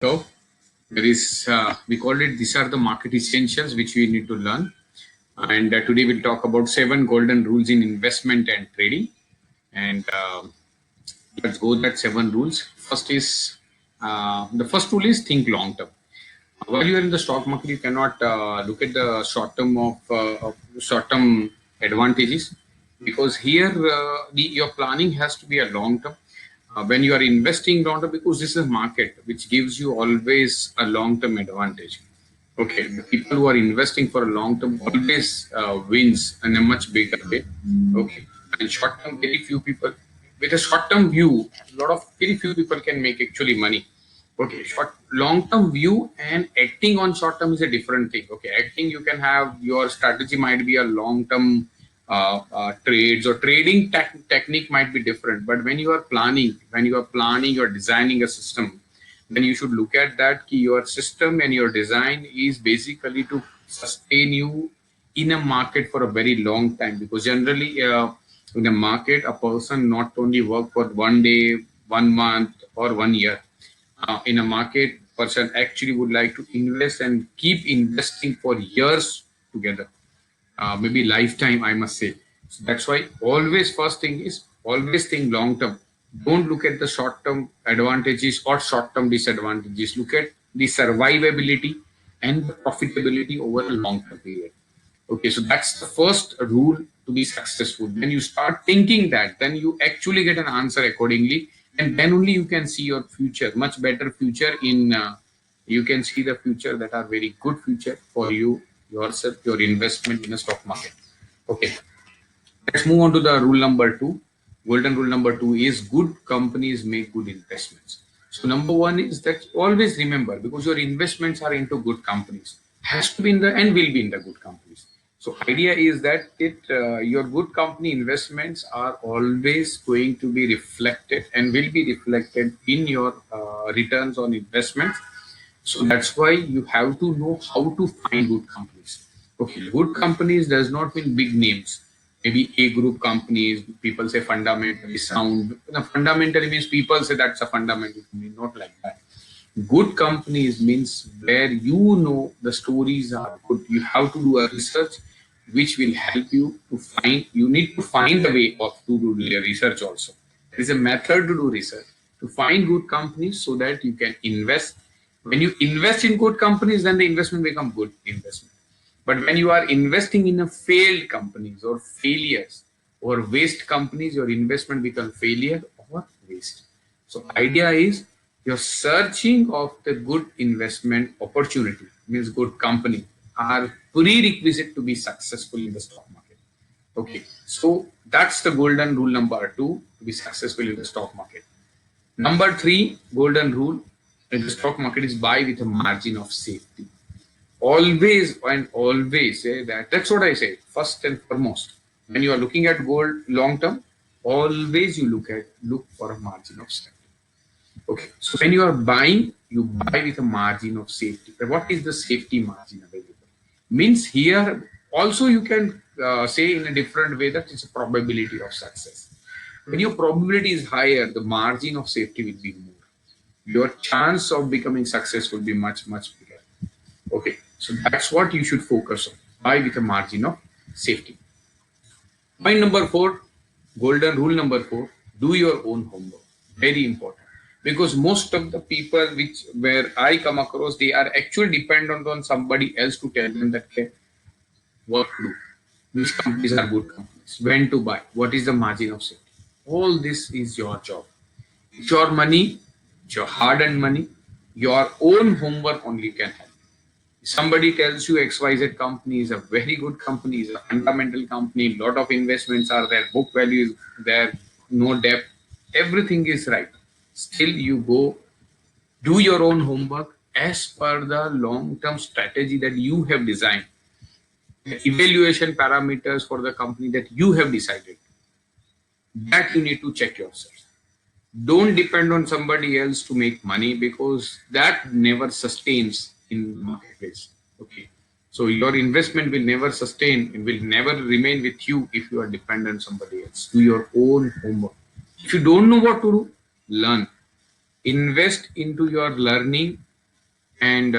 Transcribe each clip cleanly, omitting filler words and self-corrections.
So there is we called it these are the market essentials which we need to learn. And today we'll talk about 7 golden rules in investment and trading. And let's go that 7 rules. First is the first rule is think long term. While you are in the stock market, you cannot look at the short term advantages, because here your planning has to be a long term. When you are investing long term, because this is a market which gives you always a long term advantage. Okay, the people who are investing for a long term always wins in a much bigger way. Okay, and short term, very few people with a short term view, very few people can make actually money. Okay, short long term view and acting on short term is a different thing. Okay, acting, you can have your strategy might be a long term trades, or trading technique might be different. But when you are planning, you're designing a system, then you should look at that your system and your design is basically to sustain you in a market for a very long time. Because generally in a market, a person not only work for 1 day, 1 month, or 1 year. In a market, person actually would like to invest and keep investing for years together, maybe lifetime, I must say. So that's why always first thing is always think long term. Don't look at the short term advantages or short term disadvantages. Look at the survivability and the profitability over a long term period. Okay, so that's the first rule to be successful. When you start thinking that, then you actually get an answer accordingly, and then only you can see your future, much better future in. You can see the future that are very good future for you yourself, your investment in the stock market. Okay, let's move on to the rule number 2. Golden rule number 2 is good companies make good investments. So number 1 is that always remember, because your investments are into good companies, has to be in the and will be in the good companies. So idea is that your good company investments are always going to be reflected and will be reflected in your returns on investments. So that's why you have to know how to find good companies. Okay, good companies does not mean big names. Maybe A group companies, people say fundamentally sound. Fundamentally means people say that's a fundamental company, not like that. Good companies means where you know the stories are good. You have to do a research which will help you to find. You need to find a way of to do research also. There is a method to do research to find good companies so that you can invest. When you invest in good companies, then the investment become good investment. But when you are investing in a failed companies or failures or waste companies, your investment become failure or waste. So idea is you're searching of the good investment opportunity, means good company, are prerequisite to be successful in the stock market. Okay, so that's the golden rule number 2 to be successful in the stock market. Number 3 golden rule in the stock market is buy with a margin of safety. Always and always say that. That's what I say. First and foremost, when you are looking at gold long term, always you look for a margin of safety. Okay, so when you are buying, you buy with a margin of safety. What is the safety margin available? Means here also you can say in a different way that it's a probability of success. When your probability is higher, the margin of safety will be more. Your chance of becoming successful will be much bigger. Okay, so that's what you should focus on. Buy with a margin of safety. Point number 4, golden rule number 4, do your own homework. Very important. Because most of the people where I come across, they are actually dependent on somebody else to tell them that what to do, which companies are good companies, when to buy, what is the margin of safety. All this is your job. It's your money, it's your hard-earned money. Your own homework only can help. Somebody tells you XYZ company is a very good company, is a fundamental company, lot of investments are there, book value is there, no debt, everything is right. Still you go do your own homework as per the long-term strategy that you have designed, the evaluation parameters for the company that you have decided, that you need to check yourself. Don't depend on somebody else to make money, because that never sustains in marketplace. Okay, so your investment will never sustain, it will never remain with you if you are dependent on somebody else. Do your own homework. If you don't know what to do, learn. Invest into your learning and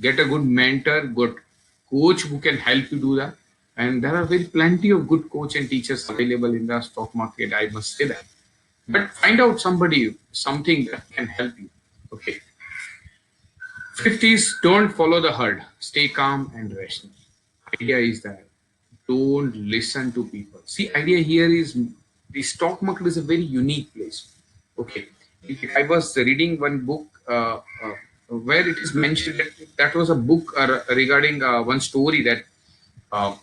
get a good mentor, good coach who can help you do that. And there are very plenty of good coach and teachers available in the stock market, I must say that. But find out something that can help you. Okay. Fifth is don't follow the herd. Stay calm and rational. Idea is that don't listen to people. See, idea here is the stock market is a very unique place. Okay. I was reading one book where it is mentioned that was a book regarding one story that uh,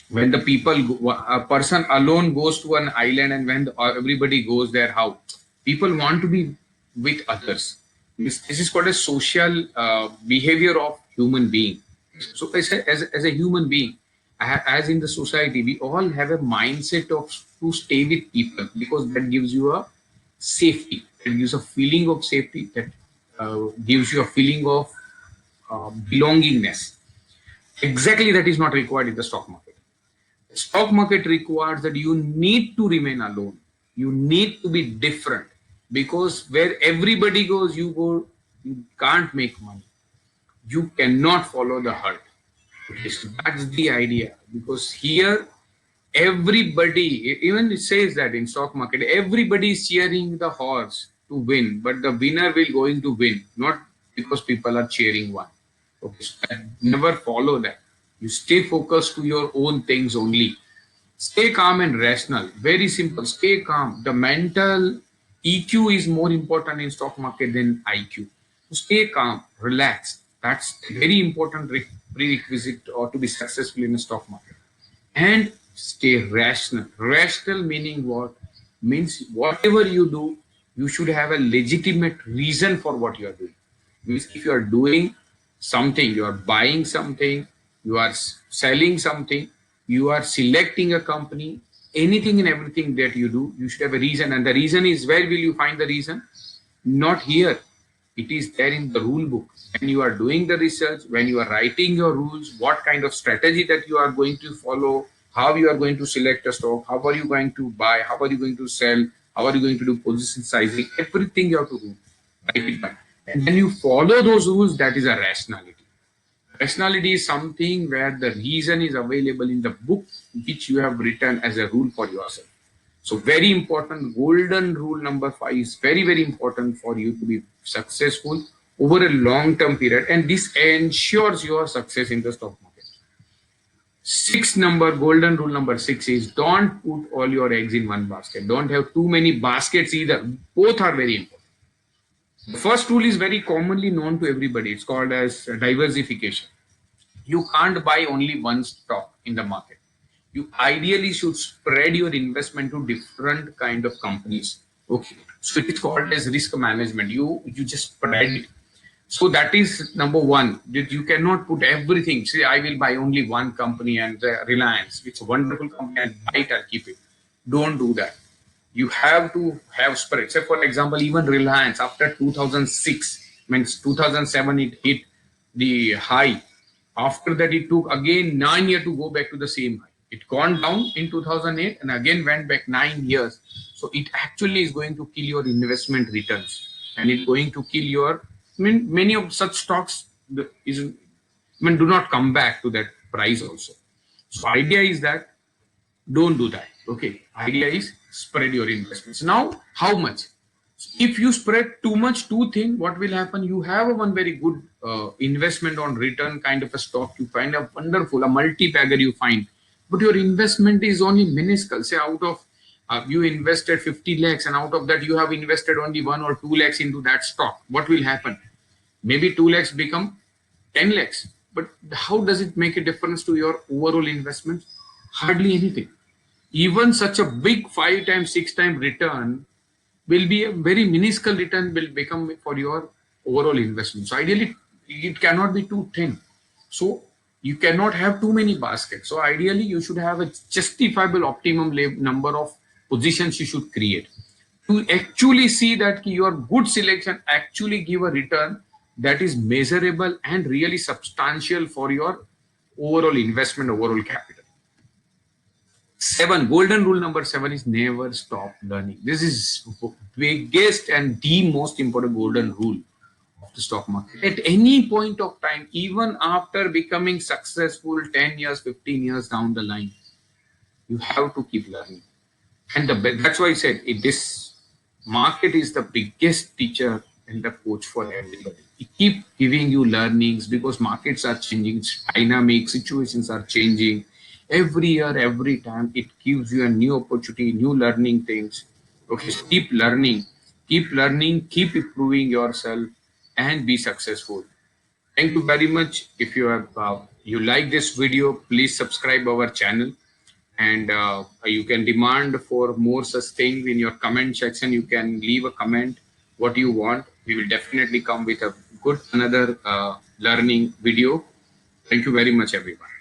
when the people a person alone goes to an island, and when everybody goes there, how people want to be with others. This is called a social behavior of human being. So as a human being, as in the society, we all have a mindset of to stay with people because that gives you a safety, it gives a feeling of safety, that gives you a feeling of belongingness. Exactly, that is not required in the stock market. The stock market requires that you need to remain alone. You need to be different, because where everybody goes, you go. You can't make money. You cannot follow the herd. Okay, so that's the idea. Because here, everybody, even it says that in stock market, everybody is cheering the horse to win, but the winner will going to win, not because people are cheering one. Okay, so never follow that. You stay focused to your own things only. Stay calm and rational. Very simple. Stay calm. The mental EQ is more important in stock market than IQ. So stay calm, relax. That's a very important prerequisite or to be successful in the stock market. And stay rational. Rational meaning what? Means whatever you do, you should have a legitimate reason for what you are doing. Means if you are doing something, you are buying something, you are selling something, you are selecting a company, anything and everything that you do, you should have a reason. And the reason is, where will you find the reason? Not here. It is there in the rule book. When you are doing the research, when you are writing your rules, what kind of strategy that you are going to follow, how you are going to select a stock, how are you going to buy, how are you going to sell, how are you going to do position sizing, everything you have to do. Write it down. And when you follow those rules, that is a rationality. Rationality is something where the reason is available in the book which you have written as a rule for yourself. So very important, golden rule number 5 is very, very important for you to be successful over a long-term period, and this ensures your success in the stock market. Golden rule number 6 is don't put all your eggs in one basket. Don't have too many baskets either. Both are very important. The first rule is very commonly known to everybody. It's called as diversification. You can't buy only one stock in the market. You ideally should spread your investment to different kind of companies. Okay, so it is called as risk management. You just spread it. So that is number one. That you cannot put everything. Say I will buy only one company, and Reliance, it's a wonderful company, and buy it, I'll keep it. Don't do that. You have to have spread. Say for example, even Reliance after 2006, means 2007 it hit the high. After that, it took again 9 years to go back to the same high. It gone down in 2008 and again went back 9 years. So it actually is going to kill your investment returns, and it's going to kill your. Many of such stocks do not come back to that price also. So idea is that don't do that. Okay, idea is spread your investments. Now, how much? If you spread too much, too thin, what will happen? You have a one very good investment on return kind of a stock. You find a wonderful, a multi-bagger you find, but your investment is only minuscule. Say out of you invested 50 lakhs, and out of that you have invested only 1 or 2 lakhs into that stock. What will happen? Maybe 2 lakhs become 10 lakhs. But how does it make a difference to your overall investment? Hardly anything. Even such a big 5 times, 6 times return will be a very minuscule return will become for your overall investment. So ideally, it cannot be too thin. So you cannot have too many baskets. So ideally, you should have a justifiable optimum number of positions you should create to actually see that your good selection actually give a return that is measurable and really substantial for your overall investment, overall capital. 7, golden rule number 7 is never stop learning. This is biggest and the most important golden rule of the stock market. At any point of time, even after becoming successful 10 years, 15 years down the line, you have to keep learning. And that's why I said this market is the biggest teacher and the coach for everybody. It keep giving you learnings because markets are changing, it's dynamic, situations are changing. Every year, every time, it gives you a new opportunity, new learning things. Okay, so keep learning, keep improving yourself, and be successful. Thank you very much. If you have you like this video, please subscribe our channel, and you can demand for more such things in your comment section. You can leave a comment what you want. We will definitely come with a good another learning video. Thank you very much, everyone.